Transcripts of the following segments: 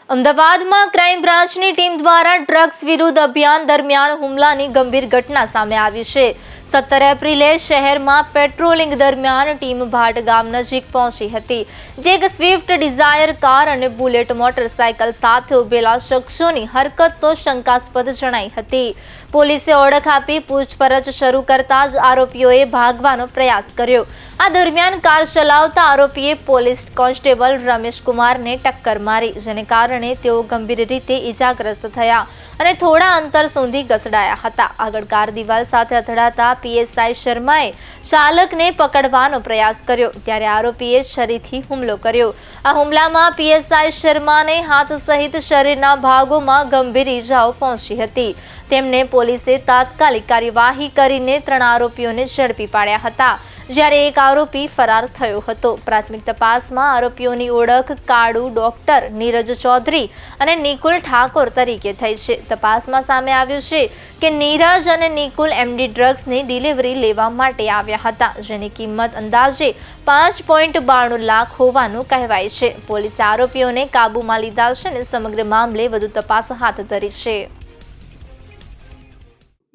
અમદાવાદમાં ક્રાઇમ બ્રાન્ચની ટીમ દ્વારા ડ્રગ્સ વિરુદ્ધ અભિયાન દરમિયાન હુમલાની ગંભીર ઘટના સામે આવી છે। 17 એપ્રિલે શહેરમાં પેટ્રોલિંગ દરમિયાન ટીમ ભાટ ગામ નજીક પહોંચી હતી, જે એક સ્વિફ્ટ ડિઝાયર કાર અને બુલેટ મોટરસાયકલ સાથે ઉભેલા શખ્સોની હરકતો શંકાસ્પદ જણાઈ હતી। પોલીસે ઓળખ આપી પૂછપરછ શરૂ કરતા જ આરોપીઓએ ભાગવાનો પ્રયાસ કર્યો। આ દરમિયાન કાર ચલાવતા આરોપીએ પોલીસ કોન્સ્ટેબલ રમેશ કુમારને ટક્કર મારી, જેને કારણે તેઓ ગંભીર રીતે ઈજાગ્રસ્ત થયા અને થોડા અંતર સુધી ઘસડાયા હતા। આગળ કાર દિવાલ સાથે અથડાતા પીએસઆઈ શર્માએ ચાલકને પકડવાનો પ્રયાસ કર્યો, ત્યારે આરોપીએ છરીથી હુમલો કર્યો। આ હુમલામાં પીએસઆઈ શર્માને હાથ સહિત શરીરના ભાગોમાં ગંભીર ઈજાઓ પહોંચી હતી। તેમને પોલીસે તાત્કાલિક કાર્યવાહી કરીને 3 આરોપીઓને ઝડપી પાડ્યા હતા, જ્યારે એક આરોપી ફરાર થયો હતો। પ્રાથમિક તપાસમાં આરોપીઓની ઓળખ કાળુ ડોક્ટર નીરજ ચૌધરી અને નિકુલ ઠાકોર તરીકે થઈ છે। તપાસમાં સામે આવ્યું છે કે નીરજ અને નિકુલ એમડી ડ્રગ્સની ડિલિવરી લેવા માટે આવ્યા હતા, જેની કિંમત અંદાજે 5.92 લાખ હોવાનું કહેવાય છે। પોલીસે આરોપીઓને કાબૂમાં લીધા છે અને સમગ્ર મામલે વધુ તપાસ હાથ ધરી છે।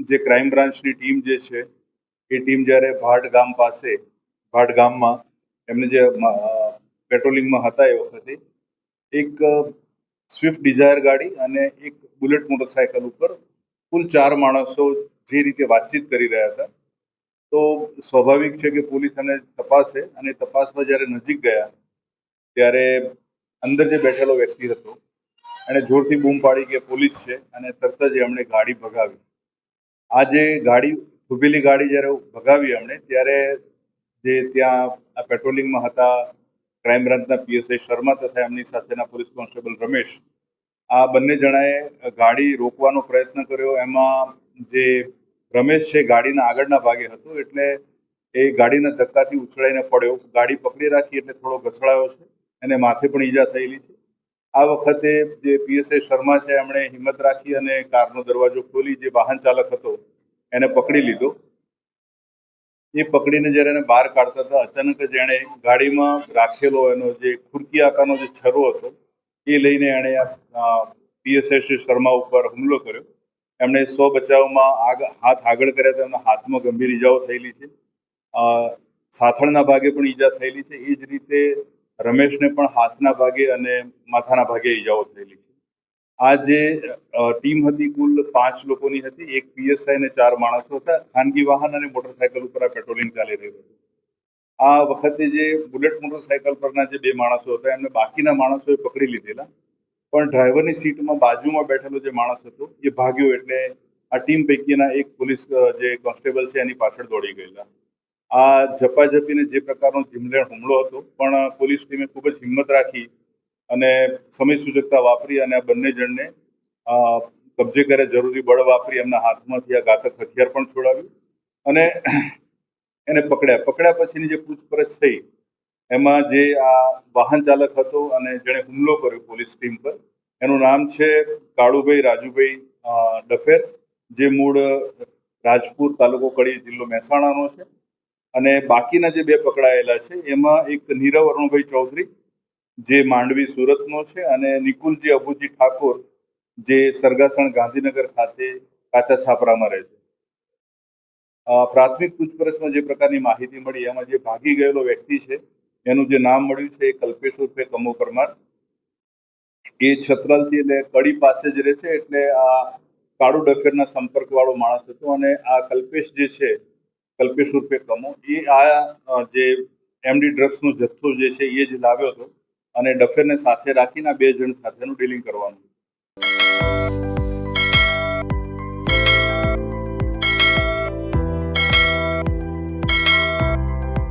જે ક્રાઇમ બ્રાન્ચની ટીમ જે છે એ ટીમ જ્યારે ભાટ ગામમાં એમને જે પેટ્રોલિંગમાં હતા એ વખતે એક સ્વિફ્ટ ડિઝાયર ગાડી અને એક બુલેટ મોટરસાયકલ ઉપર કુલ 4 માણસો જે રીતે વાતચીત કરી રહ્યા હતા, તો સ્વાભાવિક છે કે પોલીસ એને તપાસે અને તપાસમાં જ્યારે નજીક ગયા ત્યારે અંદર જે બેઠેલો વ્યક્તિ હતો એણે જોરથી બૂમ પાડી કે પોલીસ છે અને તરત જ એમણે ગાડી ભગાવી। આ જે ગાડી ઉભેલી ગાડી જ્યારે ભગાવી એમણે, ત્યારે જે ત્યાં આ પેટ્રોલિંગમાં હતા ક્રાઇમ બ્રાન્ચના પીએસઆઈ શર્મા તથા એમની સાથેના પોલીસ કોન્સ્ટેબલ રમેશ, આ બંને જણાએ ગાડી રોકવાનો પ્રયત્ન કર્યો। એમાં જે રમેશ છે ગાડીના આગળના ભાગે હતો, એટલે એ ગાડીના ધક્કાથી ઉછળાઈને પડ્યો। ગાડી પકડી રાખી એટલે થોડો ઘસડાયો છે અને માથે પણ ઈજા થયેલી છે। આ વખતે જે પીએસઆઈ શર્મા છે એમણે હિંમત રાખી અને કારનો દરવાજો ખોલી જે વાહન ચાલક હતો એને પકડી લીધો। એ પકડીને જ્યારે એને બહાર કાઢતા હતા, અચાનક જ એણે ગાડીમાં રાખેલો એનો જે ખુરકી આકારનો જે છરો હતો એ લઈને એણે પીએસઆઈ શ્રી શર્મા ઉપર હુમલો કર્યો। એમણે સ્વ બચાવમાં હાથ આગળ કર્યા તો એમના હાથમાં ગંભીર ઈજાઓ થયેલી છે, સાથળના ભાગે પણ ઈજા થયેલી છે। એ જ રીતે રમેશને પણ હાથના ભાગે અને માથાના ભાગે ઈજાઓ થયેલી છે। આ જે ટીમ હતી કુલ 5 લોકોની હતી, એક પીએસઆઈ અને 4 માણસો હતા। ખાનગી વાહન અને મોટરસાયકલ ઉપર આ પેટ્રોલિંગ ચાલી રહ્યું હતું। આ વખતે જે બુલેટ મોટરસાયકલ પરના જે 2 માણસો હતા એમને બાકીના માણસોએ પકડી લીધેલા, પણ ડ્રાઈવરની સીટમાં બાજુમાં બેઠેલો જે માણસ હતો એ ભાગ્યો, એટલે આ ટીમ પૈકીના એક પોલીસ જે કોન્સ્ટેબલ છે એની પાછળ દોડી ગયેલા। આ ઝપાઝપીને જે પ્રકારનો જીમલેણ હુમલો હતો, પણ પોલીસ ટીમે ખૂબ જ હિંમત રાખી અને સમય સૂચકતા વાપરી અને આ બંને જણને કબજે કરે જરૂરી બળ વાપરી એમના હાથમાંથી આ ઘાતક હથિયાર પણ છોડાવ્યું અને એને પકડ્યા પછીની જે પૂછપરછ થઈ એમાં જે આ વાહન ચાલક હતો અને જેણે હુમલો કર્યો પોલીસ ટીમ પર, એનું નામ છે કાળુભાઈ રાજુભાઈ ડફેર, જે મૂળ રાજપુર, તાલુકો કડી, જિલ્લો મહેસાણાનો છે। અને બાકીના જે 2 પકડાયેલા છે એમાં એક નીરવ અરુણભાઈ ચૌધરી જે માંડવી સુરતનો છે અને નિકુલજી અબુજી ઠાકોર જે સરગાસણ ગાંધીનગર ખાતે કાચા છાપરામાં રહે છે। પ્રાથમિક પૂછપરછમાં જે પ્રકારની માહિતી મળી એમાં જે ભાગી ગયેલો વ્યક્તિ છે એનું જે નામ મળ્યું છે એ કલ્પેશ ઉર્ફે કમો પરમાર, એ છત્રાલથી એટલે કડી પાસે જ રહે છે, એટલે આ કાળુ ડફેરના સંપર્કવાળો માણસ હતો। અને આ કલ્પેશ જે છે, કલ્પેશ ઉર્ફે કમો, એ આ જે એમડી ડ્રગ્સનો જથ્થો જે છે એ જ લાવ્યો હતો અને ડફેરને સાથે રાખીને 2 જણ સાથેનું ડીલિંગ કરવાનું।